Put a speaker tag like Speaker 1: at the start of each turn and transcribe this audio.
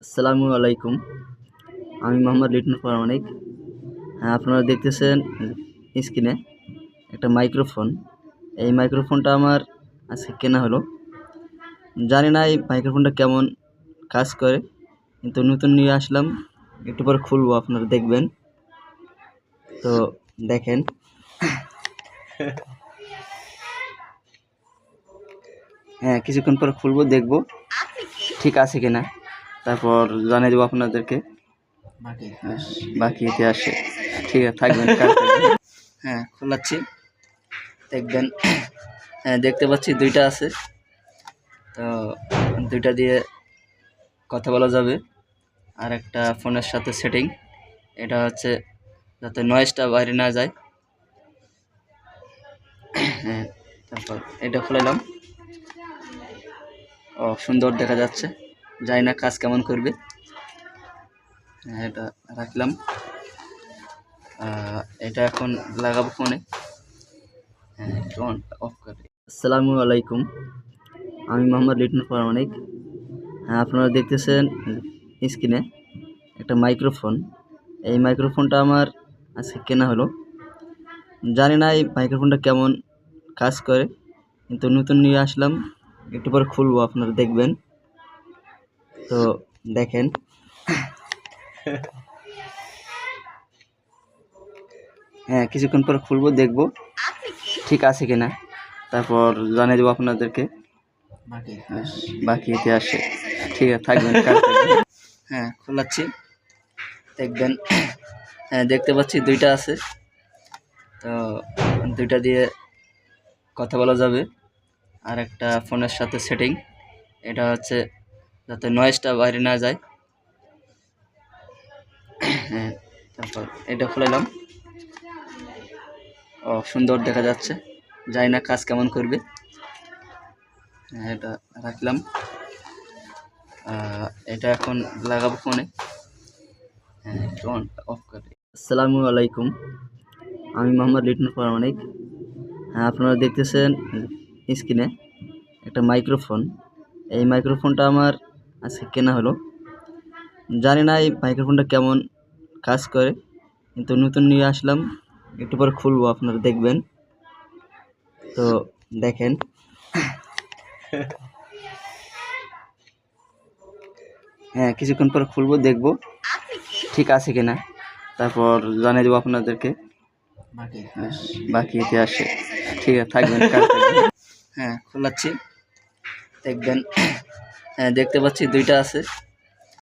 Speaker 1: আসসালামু আলাইকুম। আমি মোহাম্মদ লিটন প্রামাণিক। হ্যাঁ, আপনারা দেখতেছেন স্ক্রিনে একটা মাইক্রোফোন। এই মাইক্রোফোনটা আমার আজকে কেনা হলো। জানি না এই মাইক্রোফোনটা কেমন কাজ করে, কিন্তু নতুন নিয়ে আসলাম। একটু পরে খুলবো, আপনারা দেখবেন। তো দেখেন। হ্যাঁ, কিছুক্ষণ পর খুলবো, দেখবো ঠিক আছে কিনা, তারপর জানিয়ে দেবো আপনাদেরকে বাকি ইতিহাসে। ঠিক আছে, থাকবেন। হ্যাঁ, খোলাচ্ছি, দেখবেন। হ্যাঁ, দেখতে পাচ্ছি দুইটা আছে। তো দুইটা দিয়ে কথা বলা যাবে। আর একটা ফোনের সাথে সেটিং, এটা হচ্ছে যাতে নয়েজটা বাইরে না যায়। হ্যাঁ, তারপর এটা খুলাইলাম। ও, সুন্দর দেখা যাচ্ছে। জানি না কাজ কেমন করবে। হ্যাঁ, এটা রাখলাম। এটা এখন লাগাবো ফোনে। হ্যাঁ, অফ করে। আসসালামু আলাইকুম। আমি মোহাম্মদ লিটন প্রামাণিক। হ্যাঁ, আপনারা দেখতেছেন স্ক্রিনে একটা মাইক্রোফোন। এই মাইক্রোফোনটা আমার আজকে কেনা হলো। জানি না এই মাইক্রোফোনটা কেমন কাজ করে, কিন্তু নতুন নিয়ে আসলাম। একটু পরে খুলবো, আপনারা দেখবেন। তো দেখেন। হ্যাঁ, কিছুক্ষণ পর খুলবো, দেখবো ঠিক আছে কিনা, তারপর জানিয়ে দেবো আপনাদেরকে বাকি ইতিহাসে। ঠিক আছে, থাকবেন। হ্যাঁ, খোলাচ্ছি, দেখবেন। হ্যাঁ, দেখতে পাচ্ছি দুইটা আছে। তো দুইটা দিয়ে কথা বলা যাবে। আর একটা ফোনের সাথে সেটিং, এটা হচ্ছে যাতে নয়েজটা বাইরে না যায়। হ্যাঁ, তারপর এটা খুলাইলাম। ও, সুন্দর দেখা যাচ্ছে। জানি না কাজ কেমন করবে। হ্যাঁ, এটা রাখলাম। এটা এখন লাগাবো ফোনে। হ্যাঁ, অফ করে। আসসালামু আলাইকুম। আমি মোহাম্মদ লিটন প্রামাণিক। হ্যাঁ, আপনারা দেখতেছেন স্ক্রিনে একটা মাইক্রোফোন। এই মাইক্রোফোনটা আমার আজকে কেনা হলো। জানি না এই মাইক্রোফোনটা কেমন কাজ করে, কিন্তু নতুন নিয়ে আসলাম। একটু পরে খুলবো, আপনারা দেখবেন। তো দেখেন। হ্যাঁ, কিছুক্ষণ পর খুলবো, দেখবো ঠিক আছে কিনা, তারপর জানিয়ে দেবো আপনাদেরকে বাকি ইতিহাসে। ঠিক আছে, থাকবেন। হ্যাঁ, খোলাচ্ছি, দেখবেন। হ্যাঁ, দেখতে পাচ্ছি দুইটা আছে।